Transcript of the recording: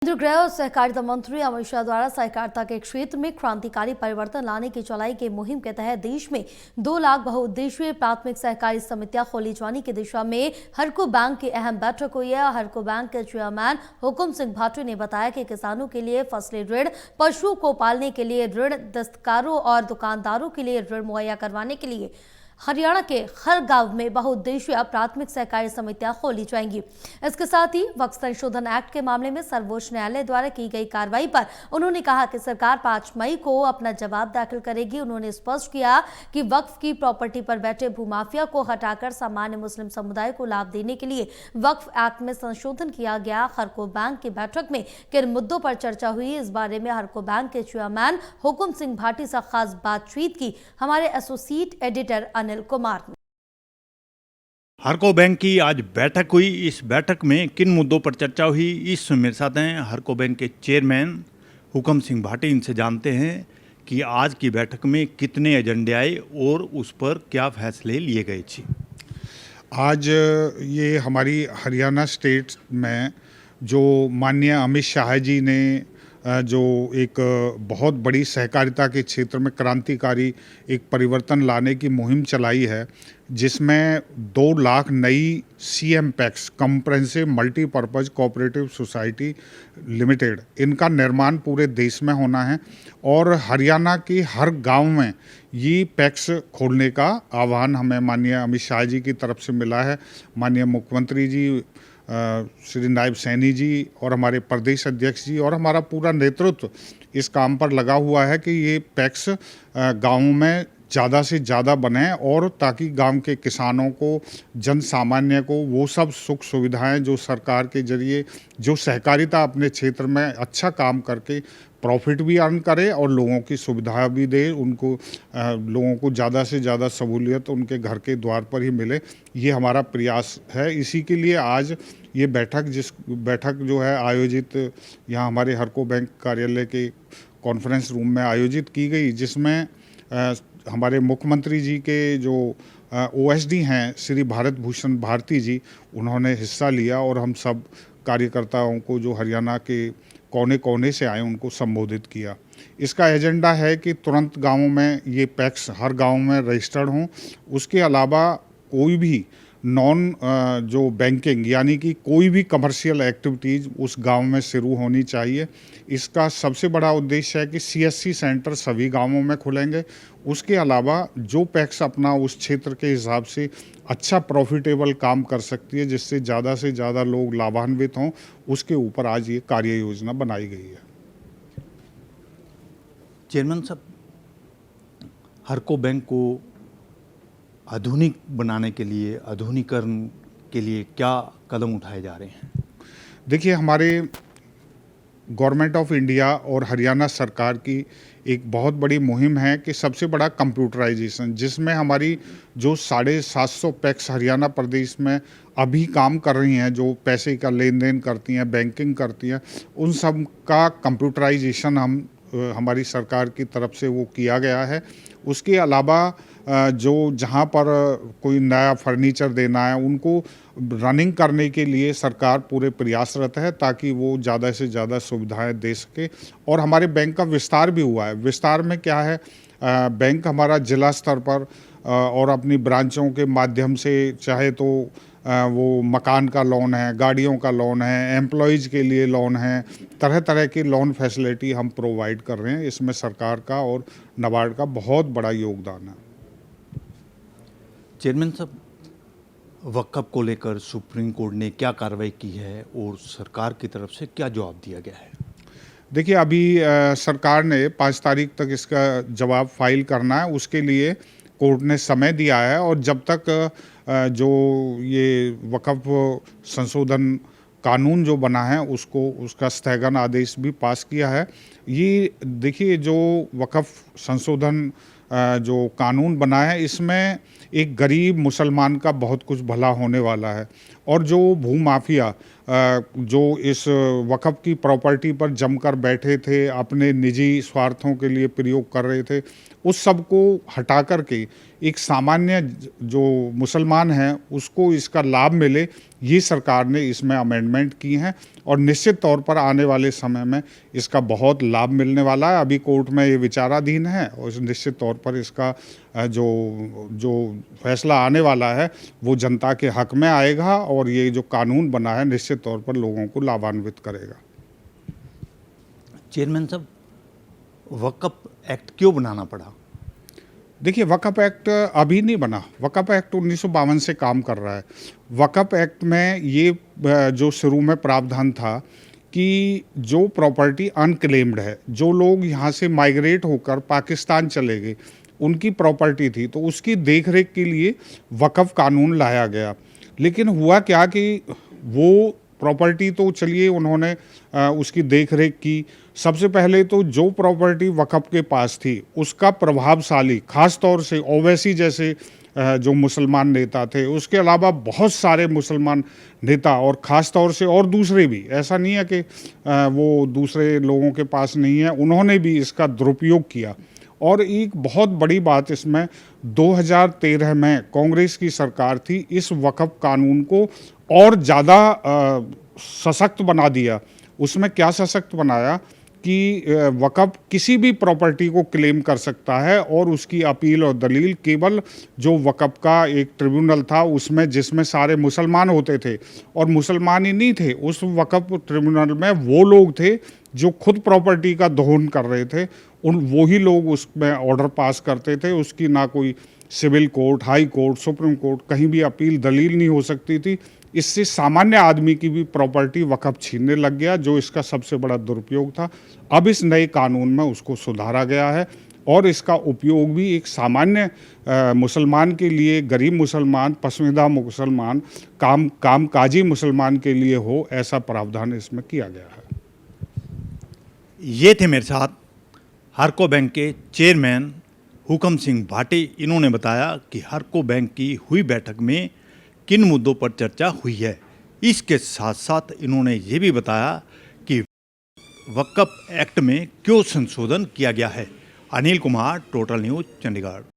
केंद्रीय गृह और सहकारिता मंत्री अमित शाह द्वारा सहकारिता के क्षेत्र में क्रांतिकारी परिवर्तन लाने की चलाई गई मुहिम के तहत देश में 2 लाख बहुउद्देशीय प्राथमिक सहकारी समितियां खोली जाने की दिशा में हरको बैंक की अहम बैठक हुई है। हरको बैंक के चेयरमैन हुकुम सिंह भाटी ने बताया कि किसानों के लिए फसली ऋण, पशुओं को पालने के लिए ऋण, दस्तकारों और दुकानदारों के लिए ऋण मुहैया करवाने के लिए हरियाणा के हर गांव में बहुउद्देशीय प्राथमिक सहकारी समितियां खोली जाएंगी। इसके साथ ही वक्फ संशोधन एक्ट के मामले में सर्वोच्च न्यायालय द्वारा की गई कार्रवाई पर उन्होंने कहा कि सरकार 5 मई को अपना जवाब दाखिल करेगी। उन्होंने स्पष्ट किया कि वक्फ की प्रॉपर्टी पर बैठे भूमाफिया को हटाकर सामान्य मुस्लिम समुदाय को लाभ देने के लिए वक्फ एक्ट में संशोधन किया गया। हरको बैंक की बैठक में किन मुद्दों पर चर्चा हुई, इस बारे में हरको बैंक के चेयरमैन हुकुम सिंह भाटी से खास बातचीत की हमारे एसोसिएट एडिटर अनिल कुमार ने। हरको बैंक की आज बैठक हुई। इस बैठक में किन मुद्दों पर चर्चा हुई, इस मेरे साथ हैं हरको बैंक के चेयरमैन हुकुम सिंह भाटी। इनसे जानते हैं कि आज की बैठक में कितने एजेंडे आए और उस पर क्या फैसले लिए गए थे। आज ये हमारी हरियाणा स्टेट में जो माननीय अमित शाह जी ने जो एक बहुत बड़ी सहकारिता के क्षेत्र में क्रांतिकारी एक परिवर्तन लाने की मुहिम चलाई है, जिसमें 2 लाख नई CM PACS comprehensive multipurpose cooperative society limited, इनका निर्माण पूरे देश में होना है और हरियाणा के हर गांव में ये पैक्स खोलने का आह्वान हमें माननीय अमित शाह जी की तरफ से मिला है। माननीय मुख्यमंत्री जी श्री नायब सैनी जी और हमारे प्रदेश अध्यक्ष जी और हमारा पूरा नेतृत्व इस काम पर लगा हुआ है कि ये पैक्स गाँवों में ज़्यादा से ज़्यादा बने और ताकि गांव के किसानों को, जन सामान्य को वो सब सुख सुविधाएं जो सरकार के जरिए जो सहकारिता अपने क्षेत्र में अच्छा काम करके प्रॉफिट भी अर्न करे और लोगों की सुविधा भी दे, उनको लोगों को ज़्यादा से ज़्यादा सहूलियत उनके घर के द्वार पर ही मिले, ये हमारा प्रयास है। इसी के लिए आज ये बैठक जो है आयोजित यहाँ हमारे हरको बैंक कार्यालय के कॉन्फ्रेंस रूम में आयोजित की गई, जिसमें हमारे मुख्यमंत्री जी के जो OSD हैं श्री भारत भूषण भारती जी, उन्होंने हिस्सा लिया और हम सब कार्यकर्ताओं को जो हरियाणा के कोने कोने से आए उनको संबोधित किया। इसका एजेंडा है कि तुरंत गांवों में ये पैक्स हर गांव में रजिस्टर्ड हों। उसके अलावा कोई भी नॉन जो बैंकिंग यानी कि कोई भी कमर्शियल एक्टिविटीज़ उस गांव में शुरू होनी चाहिए। इसका सबसे बड़ा उद्देश्य है कि CSC सेंटर सभी गांवों में खुलेंगे। उसके अलावा जो पैक्स अपना उस क्षेत्र के हिसाब से अच्छा प्रॉफिटेबल काम कर सकती है, जिससे ज़्यादा लोग लाभान्वित हों, उसके ऊपर आज ये कार्य योजना बनाई गई है। चेयरमैन साहब, हरको बैंक को आधुनिक बनाने के लिए, आधुनिकीकरण के लिए क्या कदम उठाए जा रहे हैं? देखिए, हमारे गवर्नमेंट ऑफ इंडिया और हरियाणा सरकार की एक बहुत बड़ी मुहिम है कि सबसे बड़ा कंप्यूटराइजेशन, जिसमें हमारी जो 750 पैक्स हरियाणा प्रदेश में अभी काम कर रही हैं, जो पैसे का लेन देन करती हैं, बैंकिंग करती हैं, उन सब का कंप्यूटराइजेशन हमारी सरकार की तरफ से वो किया गया है। उसके अलावा जो जहाँ पर कोई नया फर्नीचर देना है, उनको रनिंग करने के लिए सरकार पूरे प्रयासरत है ताकि वो ज़्यादा से ज़्यादा सुविधाएं दे सके। और हमारे बैंक का विस्तार भी हुआ है। विस्तार में क्या है, बैंक हमारा जिला स्तर पर और अपनी ब्रांचों के माध्यम से, चाहे तो वो मकान का लोन है, गाड़ियों का लोन है, एम्प्लॉयज़ के लिए लोन है, तरह तरह की लोन फैसिलिटी हम प्रोवाइड कर रहे हैं। इसमें सरकार का और नाबार्ड का बहुत बड़ा योगदान है। चेयरमैन साहब, वक्फ को लेकर सुप्रीम कोर्ट ने क्या कार्रवाई की है और सरकार की तरफ से क्या जवाब दिया गया है? देखिए, अभी सरकार ने 5 तारीख तक इसका जवाब फाइल करना है। उसके लिए कोर्ट ने समय दिया है और जब तक जो ये वक्फ संशोधन कानून जो बना है उसका स्थगन आदेश भी पास किया है। ये देखिए, जो वक्फ संशोधन जो कानून बना है, इसमें एक गरीब मुसलमान का बहुत कुछ भला होने वाला है और जो भूमाफिया जो इस वक्फ की प्रॉपर्टी पर जमकर बैठे थे, अपने निजी स्वार्थों के लिए प्रयोग कर रहे थे, उस सब को हटा करके एक सामान्य जो मुसलमान हैं उसको इसका लाभ मिले, ये सरकार ने इसमें अमेंडमेंट की हैं और निश्चित तौर पर आने वाले समय में इसका बहुत लाभ मिलने वाला है। अभी कोर्ट में ये विचाराधीन है और निश्चित तौर पर इसका जो फैसला आने वाला है वो जनता के हक में आएगा और ये जो कानून बना है निश्चित तौर पर लोगों को लाभान्वित करेगा। चेयरमैन साहब, वक्फ एक्ट क्यों बनाना पड़ा? देखिए, वक्फ एक्ट अभी नहीं बना, वक्फ एक्ट 1952 से काम कर रहा है। वक्फ एक्ट में ये जो शुरू में प्रावधान था कि जो प्रॉपर्टी अनक्लेम्ड है, जो लोग यहाँ से माइग्रेट होकर पाकिस्तान चले गए, उनकी प्रॉपर्टी थी, तो उसकी देखरेख के लिए वक्फ कानून लाया गया। लेकिन हुआ क्या कि वो प्रॉपर्टी तो चलिए उन्होंने उसकी देखरेख की। सबसे पहले तो जो प्रॉपर्टी वक्फ के पास थी उसका प्रभावशाली, खास तौर से ओवैसी जैसे जो मुसलमान नेता थे, उसके अलावा बहुत सारे मुसलमान नेता और ख़ास तौर से और दूसरे भी, ऐसा नहीं है कि वो दूसरे लोगों के पास नहीं है, उन्होंने भी इसका दुरुपयोग किया। और एक बहुत बड़ी बात इसमें 2013 में कांग्रेस की सरकार थी, इस वक्फ कानून को और ज़्यादा सशक्त बना दिया। उसमें क्या सशक्त बनाया कि वक्फ किसी भी प्रॉपर्टी को क्लेम कर सकता है और उसकी अपील और दलील केवल जो वक्फ का एक ट्रिब्यूनल था उसमें, जिसमें सारे मुसलमान होते थे, और मुसलमान ही नहीं थे उस वक्फ ट्रिब्यूनल में, वो लोग थे जो खुद प्रॉपर्टी का दोहन कर रहे थे, वही लोग उसमें ऑर्डर पास करते थे। उसकी ना कोई civil court, high court, supreme court, कहीं भी अपील दलील नहीं हो सकती थी। इससे सामान्य आदमी की भी प्रॉपर्टी वक्फ छीनने लग गया, जो इसका सबसे बड़ा दुरुपयोग था। अब इस नए कानून में उसको सुधारा गया है और इसका उपयोग भी एक सामान्य मुसलमान के लिए, गरीब मुसलमान, पसंदीदा मुसलमान, कामकाजी मुसलमान के लिए हो, ऐसा प्रावधान इसमें किया गया है। ये थे मेरे साथ हरको बैंक के चेयरमैन हुकम सिंह भाटी। इन्होंने बताया कि हरको बैंक की हुई बैठक में किन मुद्दों पर चर्चा हुई है। इसके साथ साथ इन्होंने ये भी बताया कि वक्फ एक्ट में क्यों संशोधन किया गया है। Anil Kumar, total news, Chandigarh.